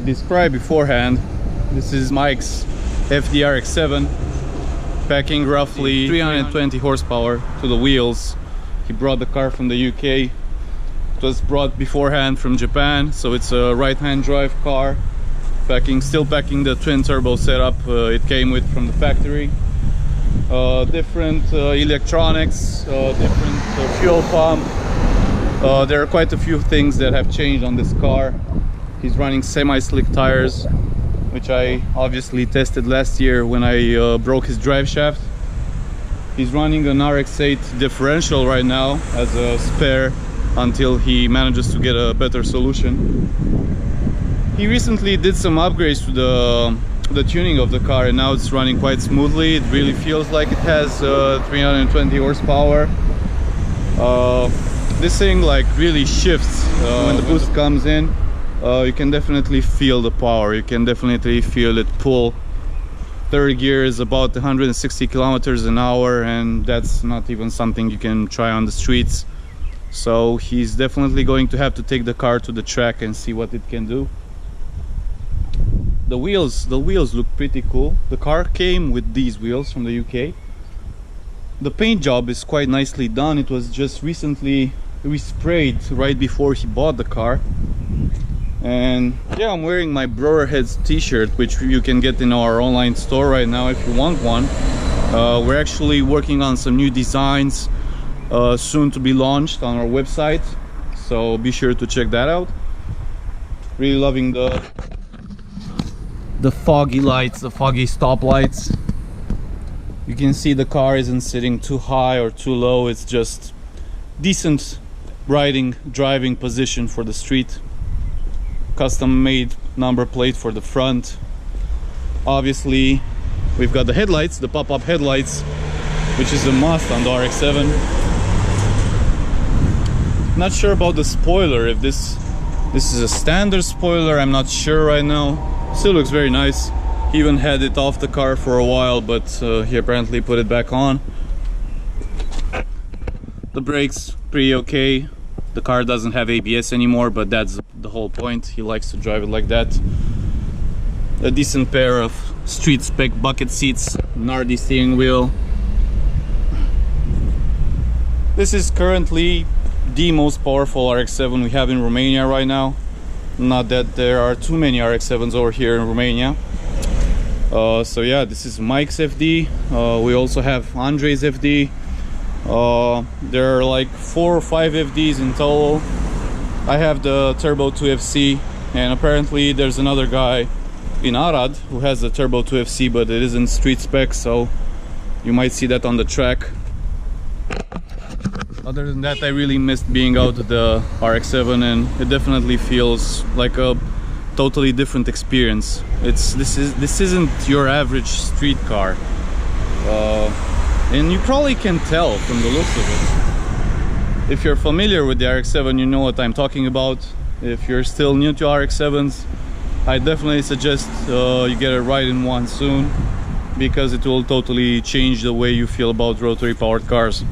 Described beforehand, this is Mike's RX7, packing roughly 320 horsepower to the wheels. He brought the car from the UK. It was brought beforehand from Japan, so it's a right-hand drive car. Still packing the twin turbo setup it came with from the factory. Different electronics, different fuel pump. There are quite a few things that have changed on this car. He's running semi-slick tires, which I obviously tested last year when I broke his drive shaft. He's running an RX8 differential right now as a spare until he manages to get a better solution. He recently did some upgrades to the tuning of the car, and now it's running quite smoothly. It really feels like it has 320 horsepower. This thing like really shifts when the boost comes in. You can definitely feel the power, you can definitely feel it pull. Third gear is about 160 kilometers an hour, and that's not even something you can try on the streets. So he's definitely going to have to take the car to the track and see what it can do. The wheels look pretty cool. The car came with these wheels from the UK. The paint job is quite nicely done. It was just recently resprayed right before he bought the car. And yeah, I'm wearing my Brotorheads T-shirt, which you can get in our online store right now if you want one. We're actually working on some new designs soon to be launched on our website, so be sure to check that out. Really loving the foggy lights, the foggy stop lights. You can see the car isn't sitting too high or too low. It's just decent driving position for the street. Custom made number plate for the front. Obviously we've got the headlights, the pop-up headlights, which is a must on the RX7. Not sure about the spoiler, if this is a standard spoiler, I'm not sure right now. Still looks very nice. He even had it off the car for a while, but he apparently put it back on. The brakes pretty okay. The car doesn't have ABS anymore, but that's the whole point. He likes to drive it like that. A decent pair of street spec bucket seats, Nardi steering wheel. This is currently the most powerful RX7 we have in Romania right now. Not that there are too many RX7s over here in Romania. So yeah, this is Mike's FD. We also have Andrei's FD. There are like 4 or 5 FDs in total. I have the Turbo 2FC, and apparently there's another guy in Arad who has the Turbo 2FC, but it isn't street spec, so you might see that on the track. Other than that, I really missed being out at the RX7, and it definitely feels like a totally different experience. This isn't your average street car. And you probably can tell from the looks of it. If you're familiar with the RX7, you know what I'm talking about. If you're still new to RX7s, I definitely suggest you get a ride in one soon, because it will totally change the way you feel about rotary powered cars.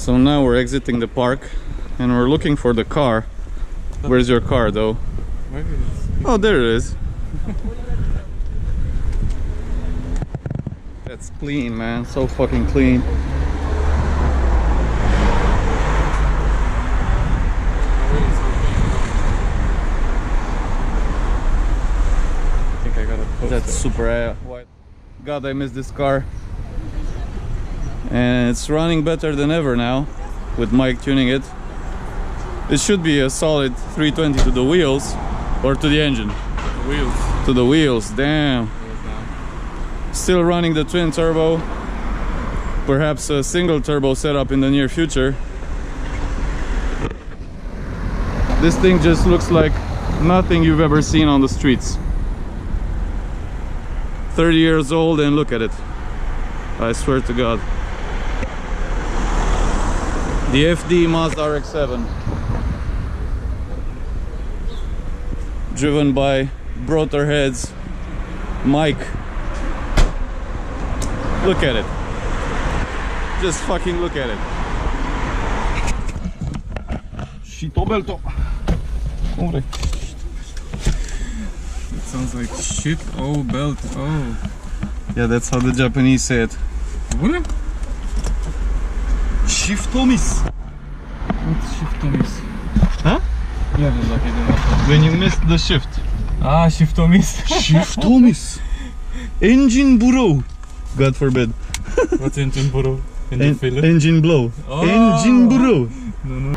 So now we're exiting the park and we're looking for the car. Where's your car though? Oh, there it is. That's clean, man. So fucking clean. I think I got a poster. That's super white. God, I miss this car. And it's running better than ever now with Mike tuning it. It should be a solid 320 to the wheels or to the engine. The wheels. To the wheels, damn. Still running the twin turbo. Perhaps a single turbo setup in the near future. This thing just looks like nothing you've ever seen on the streets. 30 years old and look at it. I swear to God. The FD Mazda RX7. Driven by Brotorheads Mike. Look at it. Just fucking look at it. Shitobelto. It sounds like shit. Oh, belt. Oh. Yeah, that's how the Japanese say it. What? Shiftomis. What's shiftomis? Huh? Yeah, like I don't know. When you missed the shift. Ah, shiftomis. Shiftomis. Engine burrow. God forbid. What's engine burrow? Engine filler? Engine blow. Oh. Engine burrow. No, no.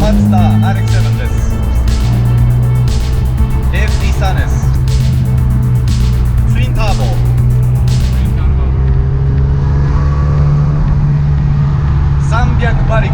Mazda RX7 です。FD3S ツインターボ300馬力。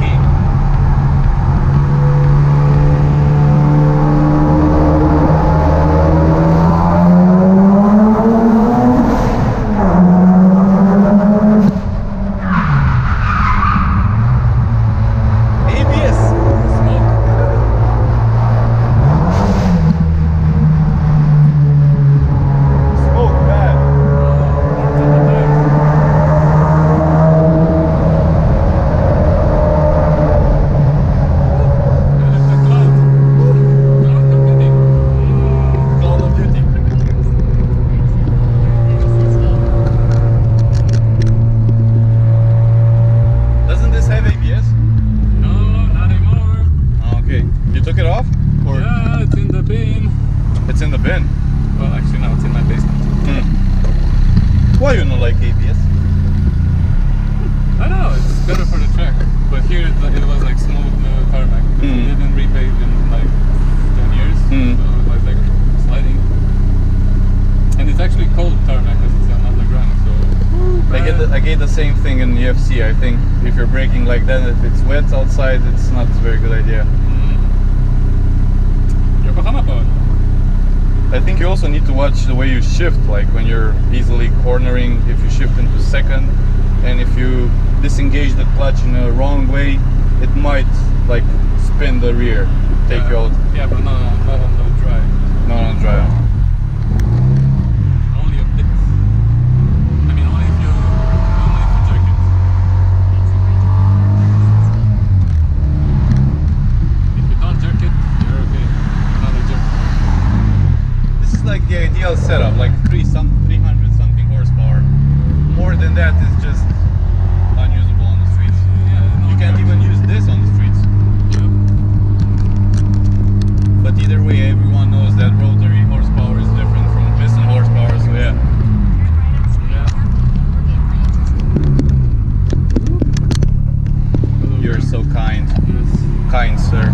Why you not like ABS? I don't know, it's better for the track. But here it was like smooth tarmac. It didn't repave in like 10 years. So it was like sliding. And it's actually cold tarmac because it's on underground. So I get the same thing in UFC. I think if you're braking like that, if it's wet outside, it's not a very good idea. Yokohama power. I think you also need to watch the way you shift, like when you're easily cornering, if you shift into second, and if you disengage the clutch in a wrong way, it might like spin the rear, take you out. Yeah, but not on the drive. Not on drive. Only a bit. I mean, only if you jerk it. If you don't jerk it, you're okay. Another jerk. This is like the ideal setup, like 300 something horsepower. More than that is just unusable on the streets. Yeah, no, You can't even use this on the streets. Yeah. But either way, everyone knows that rotary horsepower is different from piston horsepower, so yeah. You're so kind. Yes. Kind, sir.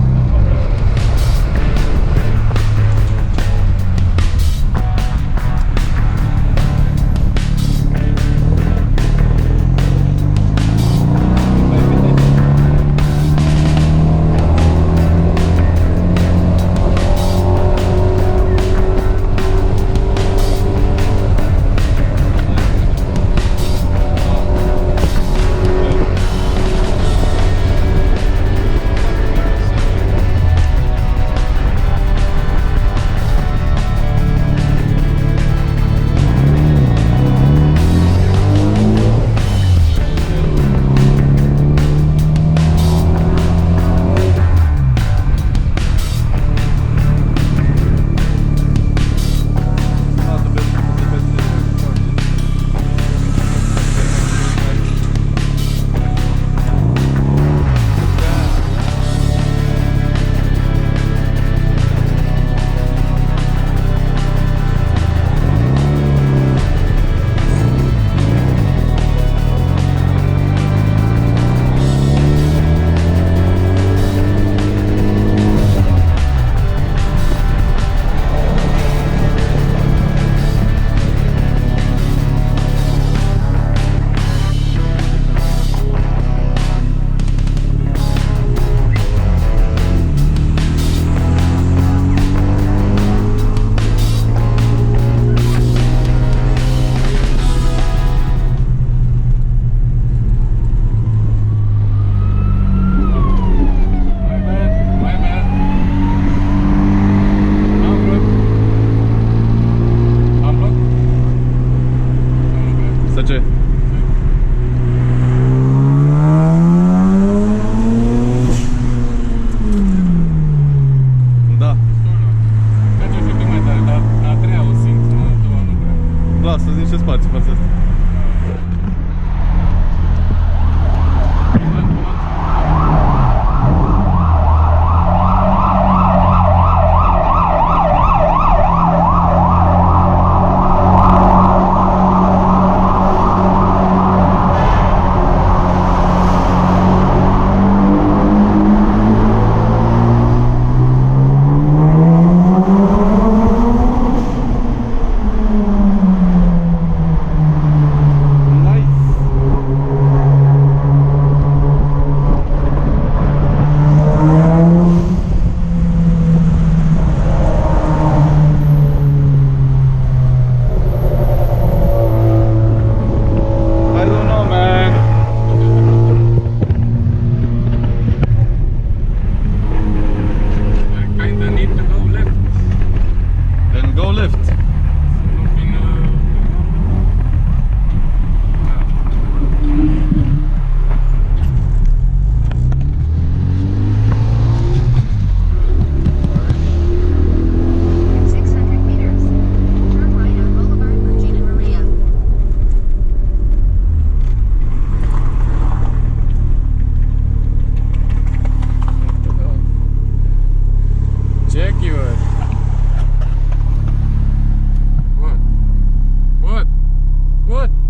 Lasă-ți niște spațiu față asta.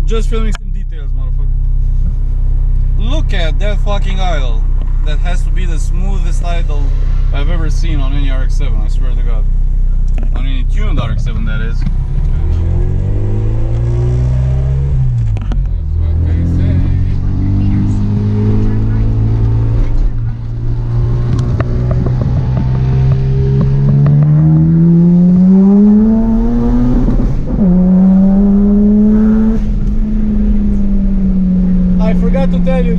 Just filming some details, motherfucker. Look at that fucking idle. That has to be the smoothest idle I've ever seen on any RX-7, I swear to God. On any tuned RX-7, that is. I forgot to tell you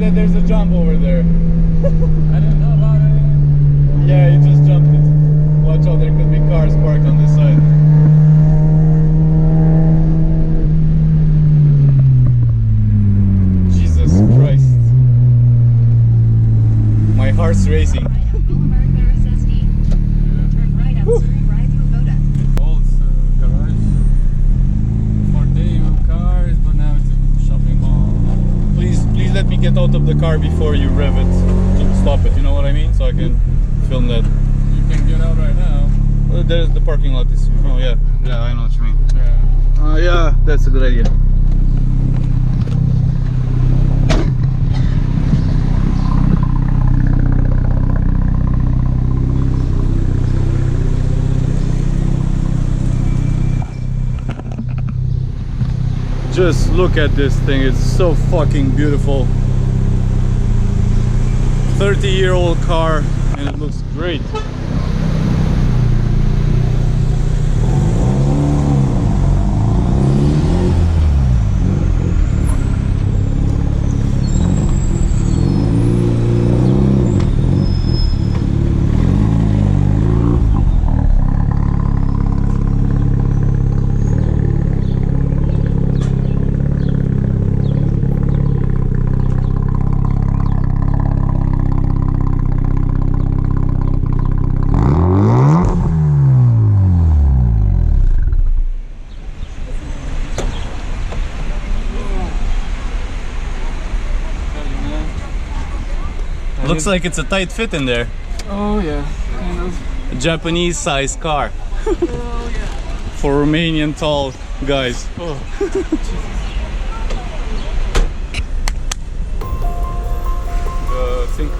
get out of the car before you rev it to stop it, you know what I mean? So I can film that. You can get out right now. There's the parking lot is, oh yeah, yeah, I know what you mean. Yeah. Yeah, that's a good idea. Just look at this thing, it's so fucking beautiful. 30-year-old car and it looks great. Looks like it's a tight fit in there. Oh yeah, kind of. A Japanese sized car. Oh yeah. For Romanian tall guys. Oh. I think